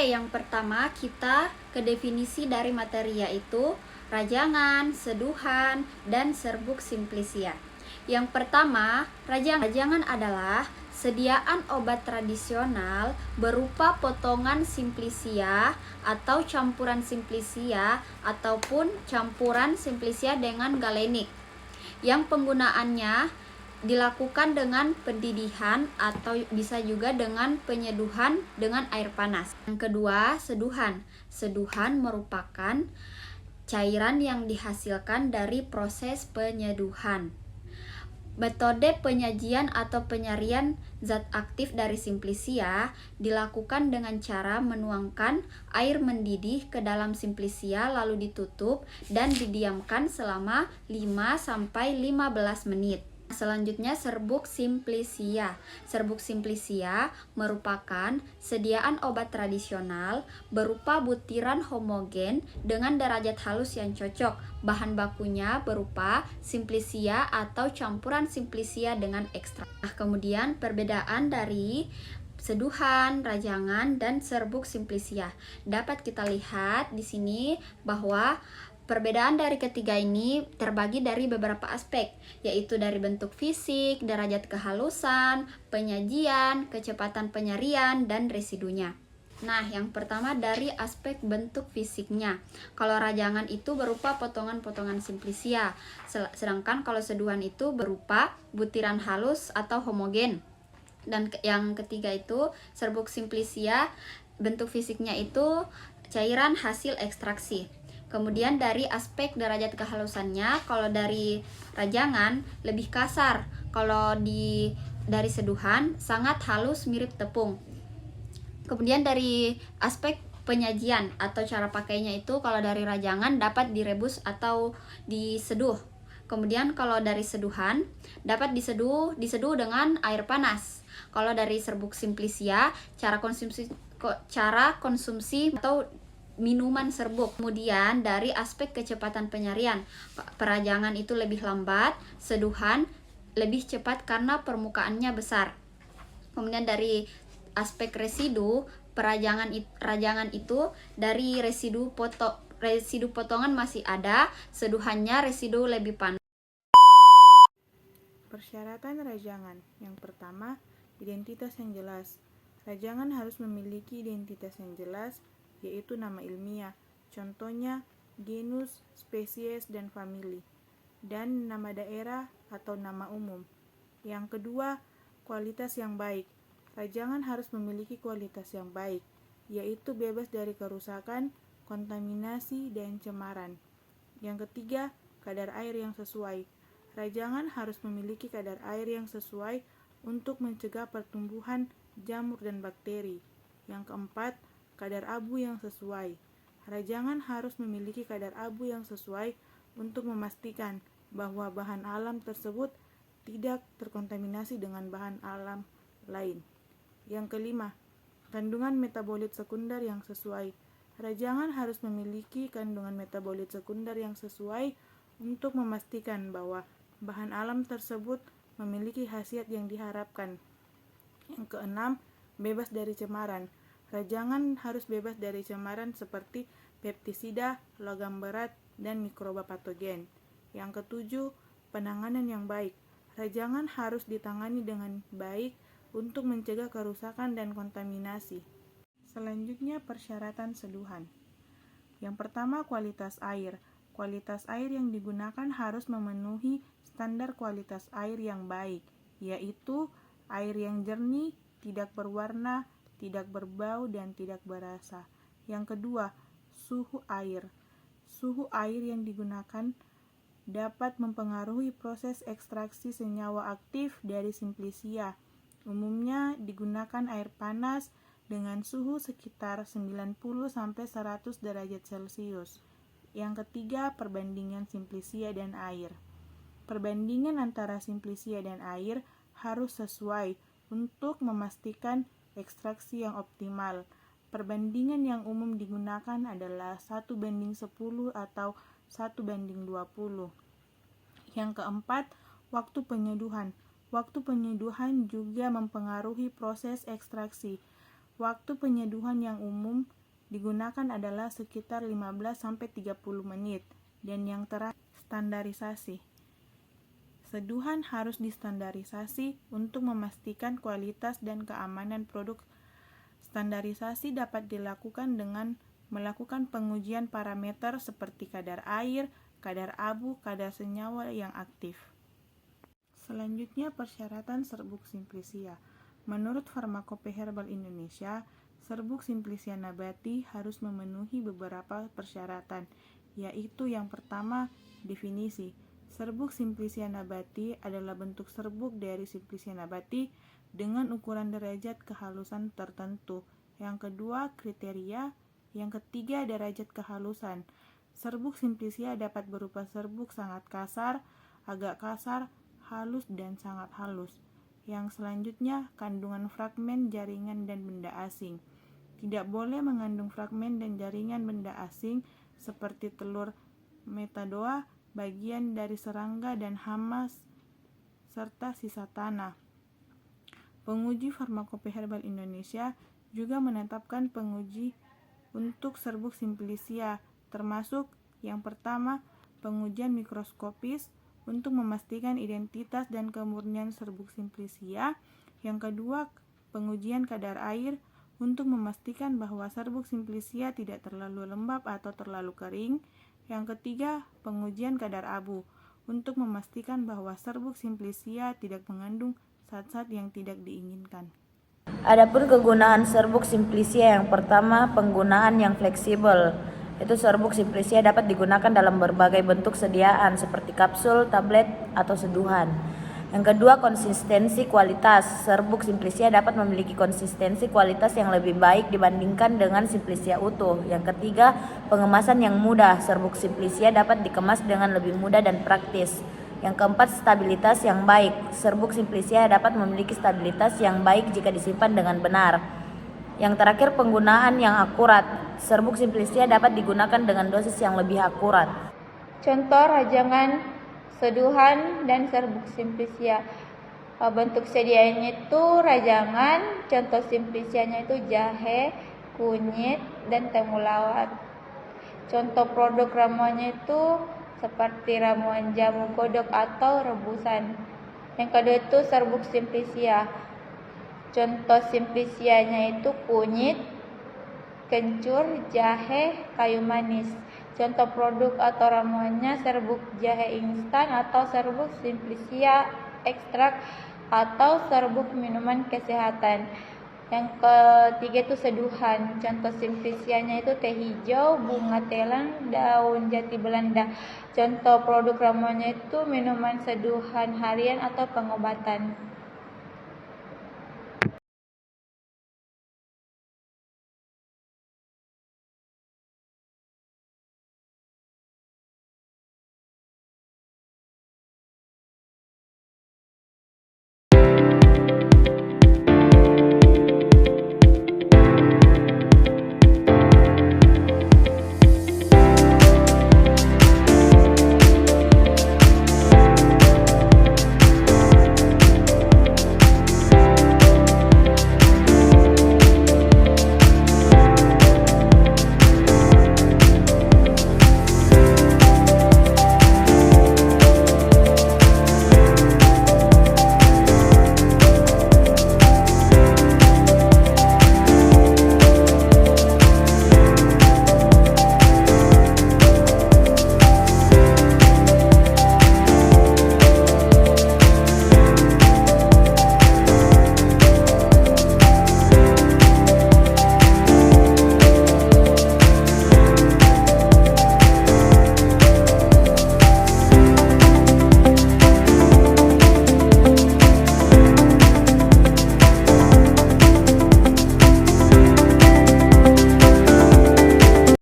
yang pertama kita ke definisi dari materi, yaitu rajangan, seduhan, dan serbuk simplisia. Yang pertama, rajangan adalah sediaan obat tradisional berupa potongan simplisia atau campuran simplisia ataupun campuran simplisia dengan galenik yang penggunaannya dilakukan dengan pendidihan atau bisa juga dengan penyeduhan dengan air panas. Yang kedua, seduhan. Seduhan merupakan cairan yang dihasilkan dari proses penyeduhan. Metode penyajian atau penyarian zat aktif dari simplisia dilakukan dengan cara menuangkan air mendidih ke dalam simplisia lalu ditutup dan didiamkan selama 5-15 menit. Selanjutnya, serbuk simplisia. Serbuk simplisia merupakan sediaan obat tradisional berupa butiran homogen dengan derajat halus yang cocok. Bahan bakunya berupa simplisia atau campuran simplisia dengan ekstrak. Nah, kemudian perbedaan dari seduhan, rajangan, dan serbuk simplisia. Dapat kita lihat di sini bahwa perbedaan dari ketiga ini terbagi dari beberapa aspek, yaitu dari bentuk fisik, derajat kehalusan, penyajian, kecepatan penyarian, dan residunya. Nah, yang pertama dari aspek bentuk fisiknya. Kalau rajangan itu berupa potongan-potongan simplisia, sedangkan kalau seduhan itu berupa butiran halus atau homogen. Dan yang ketiga itu serbuk simplisia, bentuk fisiknya itu cairan hasil ekstraksi. Kemudian dari aspek derajat kehalusannya, kalau dari rajangan lebih kasar, kalau dari seduhan sangat halus mirip tepung. Kemudian dari aspek penyajian atau cara pakainya itu, kalau dari rajangan dapat direbus atau diseduh. Kemudian kalau dari seduhan dapat diseduh dengan air panas. Kalau dari serbuk simplisia, cara konsumsi atau minuman serbuk. Kemudian dari aspek kecepatan penyarian, perajangan itu lebih lambat, seduhan lebih cepat karena permukaannya besar. Kemudian dari aspek residu, rajangan itu dari residu potongan masih ada, seduhannya residu lebih panas. Persyaratan rajangan. Yang pertama, identitas yang jelas. Rajangan harus memiliki identitas yang jelas, yaitu nama ilmiah, contohnya genus, spesies, dan famili, dan nama daerah atau nama umum. Yang kedua, kualitas yang baik. Rajangan harus memiliki kualitas yang baik, yaitu bebas dari kerusakan, kontaminasi, dan cemaran. Yang ketiga, kadar air yang sesuai. Rajangan harus memiliki kadar air yang sesuai untuk mencegah pertumbuhan jamur dan bakteri. Yang keempat, kadar abu yang sesuai. Rajangan harus memiliki kadar abu yang sesuai untuk memastikan bahwa bahan alam tersebut tidak terkontaminasi dengan bahan alam lain. Yang kelima, kandungan metabolit sekunder yang sesuai. Rajangan harus memiliki kandungan metabolit sekunder yang sesuai untuk memastikan bahwa bahan alam tersebut memiliki khasiat yang diharapkan. Yang keenam, bebas dari cemaran. Rajangan harus bebas dari cemaran seperti pestisida, logam berat, dan mikroba patogen. Yang ketujuh, penanganan yang baik. Rajangan harus ditangani dengan baik untuk mencegah kerusakan dan kontaminasi. Selanjutnya, persyaratan seduhan. Yang pertama, kualitas air. Kualitas air yang digunakan harus memenuhi standar kualitas air yang baik, yaitu air yang jernih, tidak berwarna, tidak berbau, dan tidak berasa. Yang kedua, suhu air. Suhu air yang digunakan dapat mempengaruhi proses ekstraksi senyawa aktif dari simplisia. Umumnya digunakan air panas dengan suhu sekitar 90-100 derajat Celcius. Yang ketiga, perbandingan simplisia dan air. Perbandingan antara simplisia dan air harus sesuai untuk memastikan ekstraksi yang optimal. Perbandingan yang umum digunakan adalah 1:10 atau 1:20. Yang keempat, waktu penyeduhan. Waktu penyeduhan juga mempengaruhi proses ekstraksi. Waktu penyeduhan yang umum digunakan adalah sekitar 15-30 menit, dan yang terakhir standarisasi. Seduhan harus distandarisasi untuk memastikan kualitas dan keamanan produk. Standarisasi dapat dilakukan dengan melakukan pengujian parameter seperti kadar air, kadar abu, kadar senyawa yang aktif. Selanjutnya, persyaratan serbuk Simplicia. Menurut Farmakope Herbal Indonesia, serbuk Simplicia nabati harus memenuhi beberapa persyaratan, yaitu yang pertama, definisi. Serbuk Simplicia nabati adalah bentuk serbuk dari Simplicia nabati dengan ukuran derajat kehalusan tertentu. Yang kedua, kriteria. Yang ketiga, derajat kehalusan. Serbuk Simplicia dapat berupa serbuk sangat kasar, agak kasar, halus, dan sangat halus. Yang selanjutnya, kandungan fragmen, jaringan, dan benda asing. Tidak boleh mengandung fragmen dan jaringan benda asing seperti telur metadoa, bagian dari serangga dan hama, serta sisa tanah. Penguji Farmakope Herbal Indonesia juga menetapkan penguji untuk serbuk Simplicia, termasuk yang pertama, pengujian mikroskopis untuk memastikan identitas dan kemurnian serbuk Simplicia. Yang kedua, pengujian kadar air untuk memastikan bahwa serbuk Simplicia tidak terlalu lembab atau terlalu kering. Yang ketiga, pengujian kadar abu untuk memastikan bahwa serbuk Simplicia tidak mengandung zat-zat yang tidak diinginkan. Adapun kegunaan serbuk Simplicia, yang pertama, penggunaan yang fleksibel. Itu serbuk Simplicia dapat digunakan dalam berbagai bentuk sediaan seperti kapsul, tablet, atau seduhan. Yang kedua, konsistensi kualitas. Serbuk Simplicia dapat memiliki konsistensi kualitas yang lebih baik dibandingkan dengan Simplicia utuh. Yang ketiga, pengemasan yang mudah. Serbuk Simplicia dapat dikemas dengan lebih mudah dan praktis. Yang keempat, stabilitas yang baik. Serbuk Simplicia dapat memiliki stabilitas yang baik jika disimpan dengan benar. Yang terakhir, penggunaan yang akurat. Serbuk Simplicia dapat digunakan dengan dosis yang lebih akurat. Contoh rajangan, seduhan, dan serbuk Simplicia. Bentuk sediaannya itu rajangan, contoh Simplicianya itu jahe, kunyit, dan temulawak. Contoh produk ramuannya itu seperti ramuan jamu godok atau rebusan. Yang kedua itu serbuk Simplicia. Contoh Simplicianya itu kunyit, kencur, jahe, kayu manis. Contoh produk atau ramuannya serbuk jahe instan atau serbuk Simplicia ekstrak atau serbuk minuman kesehatan. Yang ketiga itu seduhan. Contoh Simplicianya itu teh hijau, bunga telang, daun jati Belanda. Contoh produk ramuannya itu minuman seduhan harian atau pengobatan.